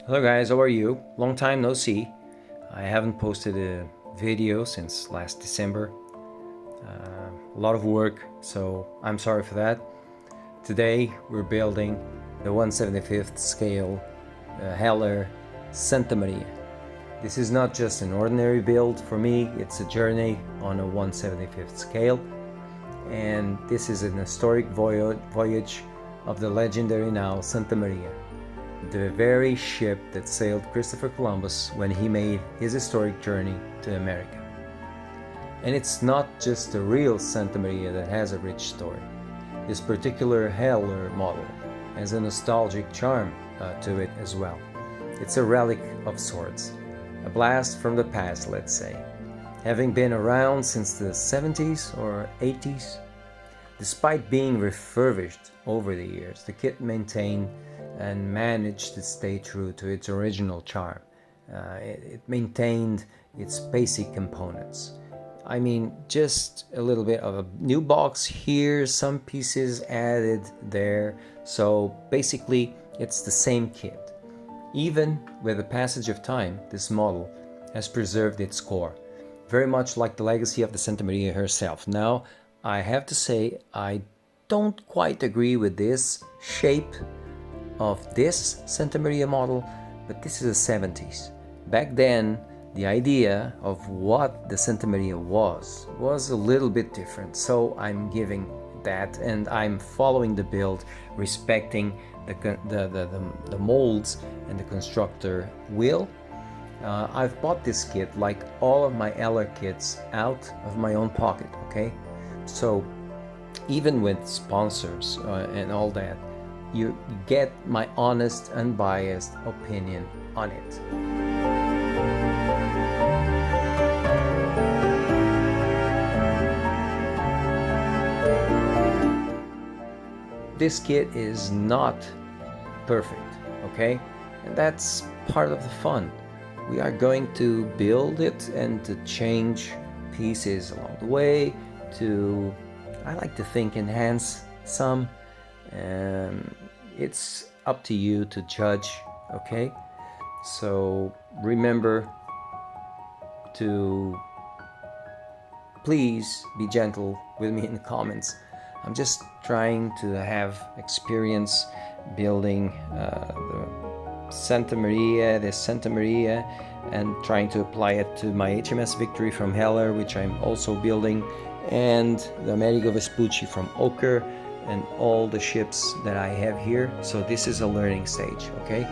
Hello guys, how are you? Long time no see. I haven't posted a video since last December. A lot of work, so I'm sorry for that. Today we're building the 1/75th scale Heller Santa Maria. This is not just an ordinary build for me, it's a journey on a 1/75th scale. And this is an historic voyage of the legendary now Santa Maria, the very ship that sailed Christopher Columbus when he made his historic journey to America. And it's not just the real Santa Maria that has a rich story. This particular Heller model has a nostalgic charm to it as well. It's a relic of sorts, a blast from the past, let's say. Having been around since the 70s or 80s, despite being refurbished over the years, the kit maintained and managed to stay true to its original charm. It maintained its basic components. I mean, just a little bit of a new box here, some pieces added there, so basically it's the same kit. Even with the passage of time, this model has preserved its core, very much like the legacy of the Santa Maria herself. Now, I have to say, I don't quite agree with this shape of this Santa Maria model, but this is the 70s. Back then, the idea of what the Santa Maria was a little bit different, so I'm giving that, and I'm following the build, respecting the molds and the constructor will. I've bought this kit, like all of my Heller kits, out of my own pocket, okay? So even with sponsors and all that, you get my honest, unbiased opinion on it. This kit is not perfect, okay? And that's part of the fun. We are going to build it and to change pieces along the way to, I like to think, enhance some. It's up to you to judge, okay? So remember to please be gentle with me in the comments. I'm just trying to have experience building the Santa Maria, and trying to apply it to my HMS Victory from Heller, which I'm also building, and the Amerigo Vespucci from Oker, and all the ships that I have here. So this is a learning stage, okay?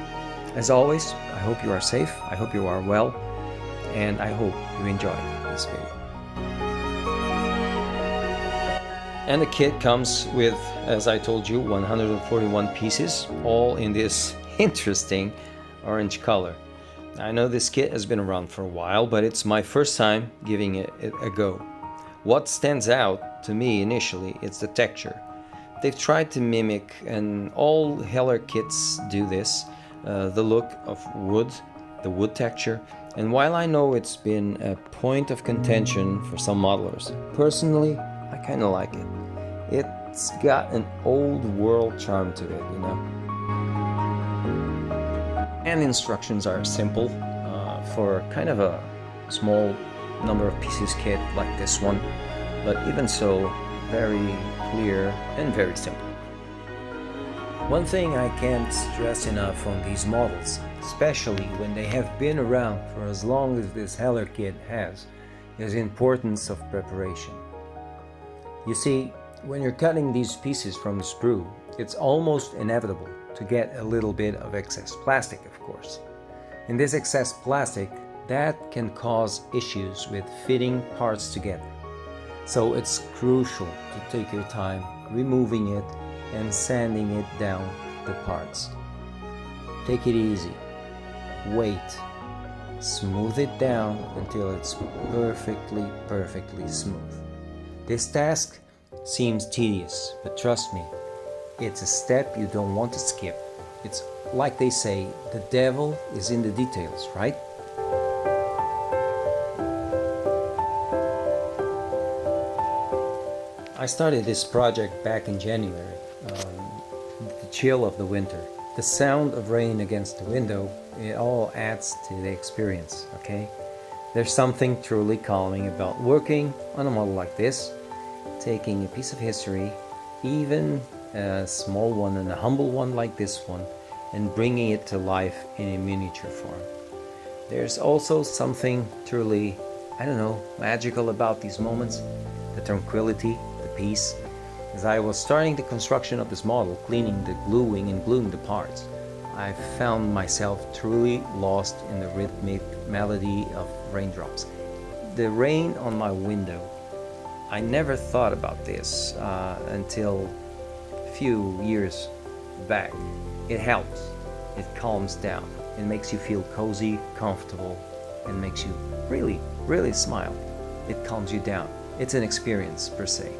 As always, I hope you are safe, I hope you are well, and I hope you enjoy this video. And the kit comes with, as I told you, 141 pieces, all in this interesting orange color. I know this kit has been around for a while, but it's my first time giving it a go. What stands out to me initially is the texture. They've tried to mimic, and all Heller kits do this, the look of wood, the wood texture. And while I know it's been a point of contention for some modelers, personally, I kind of like it. It's got an old world charm to it, you know. And instructions are simple for kind of a small number of pieces kit like this one, but even so, very clear and very simple. One thing I can't stress enough on these models, especially when they have been around for as long as this Heller kit has, is the importance of preparation. You see, when you're cutting these pieces from the sprue, it's almost inevitable to get a little bit of excess plastic, of course. And this excess plastic, that can cause issues with fitting parts together. So it's crucial to take your time removing it and sanding it down the parts. Take it easy, wait, smooth it down until it's perfectly smooth. This task seems tedious, but trust me, it's a step you don't want to skip. It's like they say, the devil is in the details, right? I started this project back in January, the chill of the winter. The sound of rain against the window, it all adds to the experience, okay? There's something truly calming about working on a model like this, taking a piece of history, even a small one and a humble one like this one, and bringing it to life in a miniature form. There's also something truly, I don't know, magical about these moments, the tranquility, the peace. As I was starting the construction of this model, cleaning the gluing and gluing the parts, I found myself truly lost in the rhythmic melody of raindrops. The rain on my window, I never thought about this until a few years back. It helps, it calms down, it makes you feel cozy, comfortable, and makes you really, really smile. It calms you down. It's an experience per se,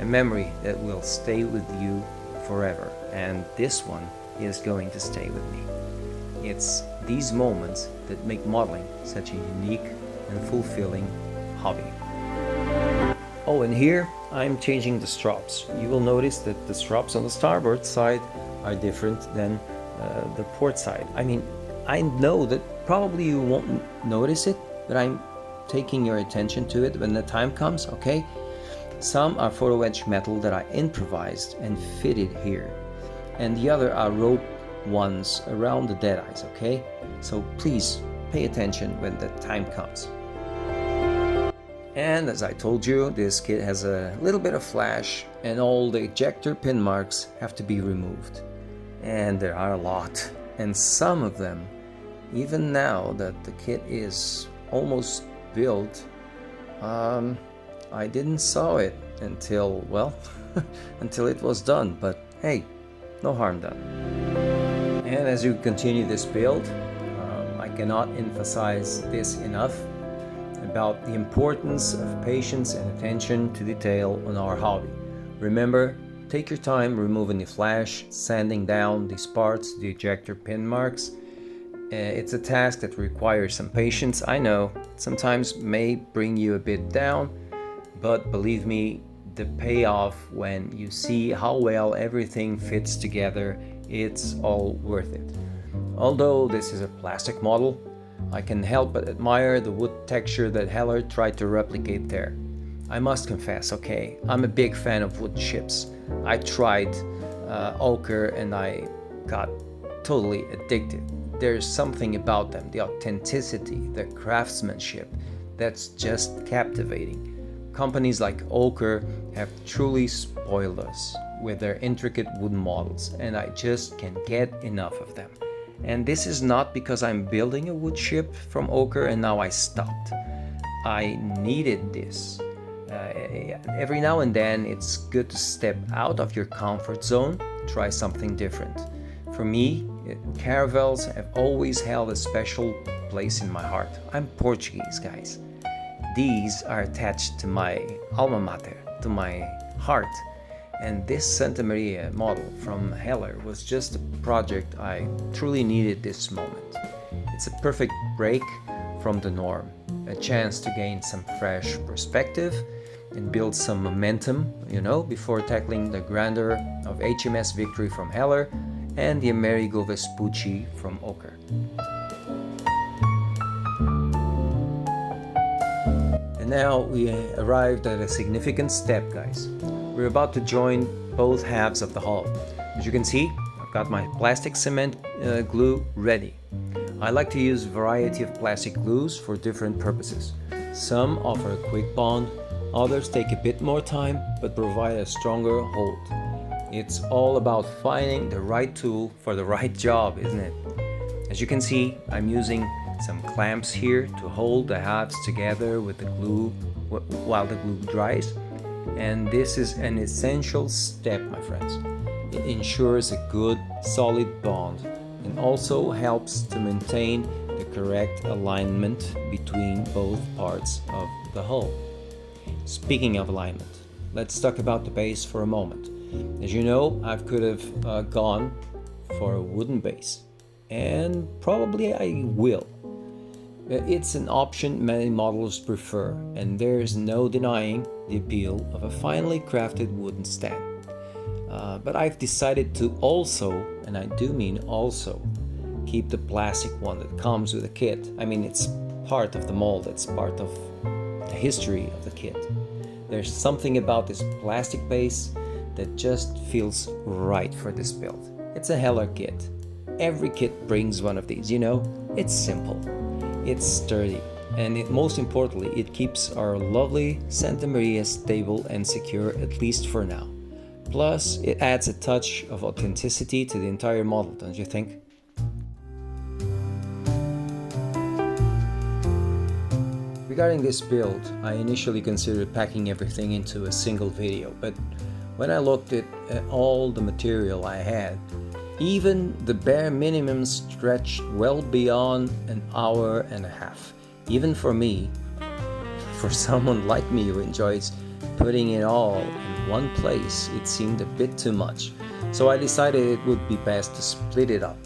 a memory that will stay with you forever, and this one is going to stay with me. It's these moments that make modeling such a unique and fulfilling hobby. Oh, and here I'm changing the strops. You will notice that the strops on the starboard side are different than the port side. I mean, I know that probably you won't notice it, but I'm taking your attention to it when the time comes, okay? Some are photo etch metal that I improvised and fitted here, and the other are rope ones around the dead eyes, okay? So please pay attention when the time comes. And as I told you, this kit has a little bit of flash, and all the ejector pin marks have to be removed. And there are a lot, and some of them, even now that the kit is almost built, I didn't saw it until, well, until it was done, but hey, no harm done. And as you continue this build, I cannot emphasize this enough about the importance of patience and attention to detail on our hobby. Remember, take your time removing the flash, sanding down these parts, the ejector pin marks. It's a task that requires some patience. I know, sometimes may bring you a bit down, but believe me, the payoff when you see how well everything fits together, it's all worth it. Although this is a plastic model, I can help but admire the wood texture that Heller tried to replicate there. I must confess, okay, I'm a big fan of wood chips. I tried ochre and I got totally addicted. There's something about them, the authenticity, the craftsmanship, that's just captivating. Companies like Ochre have truly spoiled us with their intricate wooden models, and I just can't get enough of them. And this is not because I'm building a wood ship from Ochre and now I stopped. I needed this. Every now and then it's good to step out of your comfort zone, try something different. For me, caravels have always held a special place in my heart. I'm Portuguese, guys. These are attached to my alma mater, to my heart. And this Santa Maria model from Heller was just a project I truly needed this moment. It's a perfect break from the norm, a chance to gain some fresh perspective and build some momentum, before tackling the grandeur of HMS Victory from Heller and the Amerigo Vespucci from Ochre. And now we arrived at a significant step, guys. We're about to join both halves of the hull. As you can see, I've got my plastic cement glue ready. I like to use a variety of plastic glues for different purposes. Some offer a quick bond, others take a bit more time but provide a stronger hold. It's all about finding the right tool for the right job, isn't it? As you can see, I'm using some clamps here to hold the halves together with the glue while the glue dries. And this is an essential step, my friends. It ensures a good, solid bond and also helps to maintain the correct alignment between both parts of the hull. Speaking of alignment, let's talk about the base for a moment. As you know, I could have gone for a wooden base, and probably I will. It's an option many models prefer, and there's no denying the appeal of a finely crafted wooden stand. But I've decided to also, and I do mean also, keep the plastic one that comes with the kit. I mean, it's part of the mold, it's part of the history of the kit. There's something about this plastic base that just feels right for this build. It's a Heller kit. Every kit brings one of these, you know? It's simple, it's sturdy, and most importantly, it keeps our lovely Santa Maria stable and secure, at least for now. Plus, it adds a touch of authenticity to the entire model, don't you think? Regarding this build, I initially considered packing everything into a single video, but when I looked at all the material I had, even the bare minimum stretched well beyond an hour and a half. Even for me, for someone like me who enjoys putting it all in one place, it seemed a bit too much. So I decided it would be best to split it up.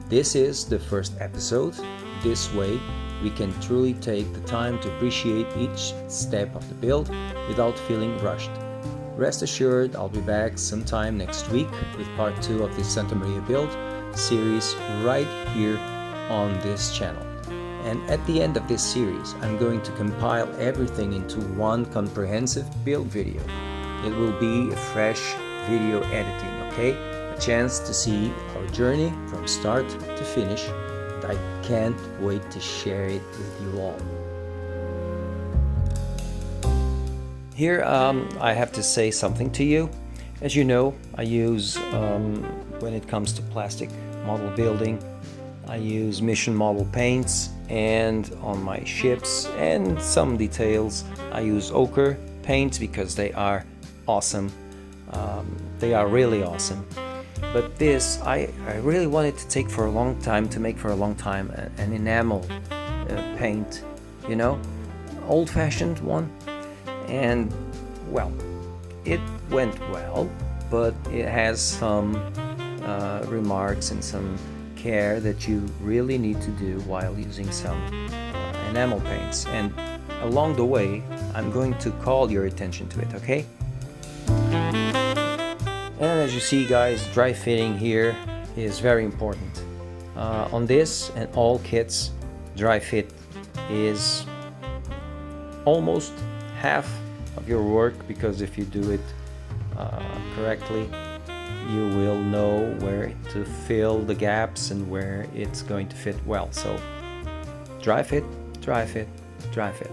This is the first episode. This way, we can truly take the time to appreciate each step of the build without feeling rushed. Rest assured, I'll be back sometime next week with part 2 of this Santa Maria build series right here on this channel. And at the end of this series, I'm going to compile everything into one comprehensive build video. It will be a fresh video editing, okay? A chance to see our journey from start to finish. And I can't wait to share it with you all. Here I have to say something to you. As you know, I use, when it comes to plastic model building, I use mission model paints, and on my ships and some details I use ochre paints because they are awesome. They are really awesome. But this, I really wanted to make for a long time an enamel paint, you know, old-fashioned one. And well, it went well, but it has some remarks and some care that you really need to do while using some enamel paints. And along the way, I'm going to call your attention to it, okay? And as you see, guys, dry fitting here is very important. On this and all kits, dry fit is almost half of your work, because if you do it correctly, you will know where to fill the gaps and where it's going to fit well. So dry fit, dry fit, dry fit.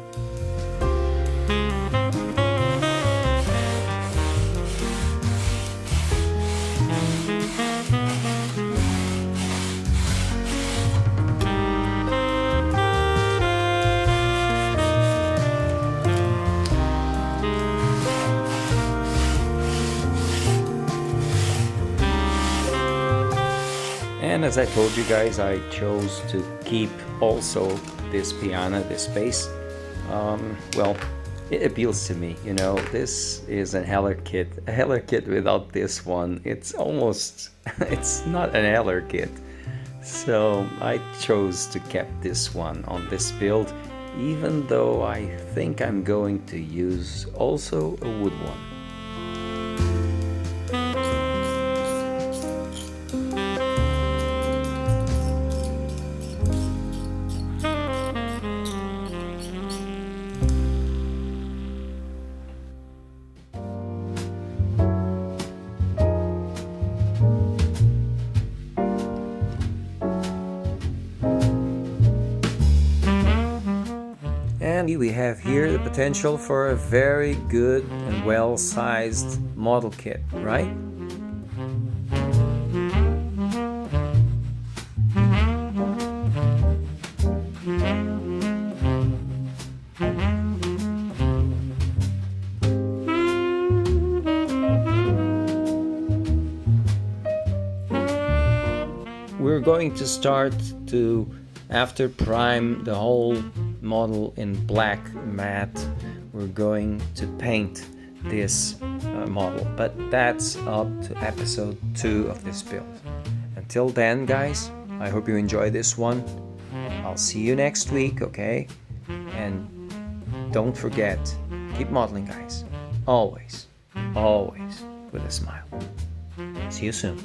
And as I told you guys, I chose to keep also this Peana, this base. Well, it appeals to me, you know. This is a Heller kit. A Heller kit without this one, it's almost, it's not an Heller kit. So I chose to keep this one on this build, even though I think I'm going to use also a wood one. And we have here the potential for a very good and well-sized model kit, right? We're going to start to, after prime the whole model in black matte, we're going to paint this model, but that's up to episode 2 of this build. Until then, guys, I hope you enjoy this one. I'll see you next week, okay? And don't forget, keep modeling, guys. Always, always with a smile. See you soon.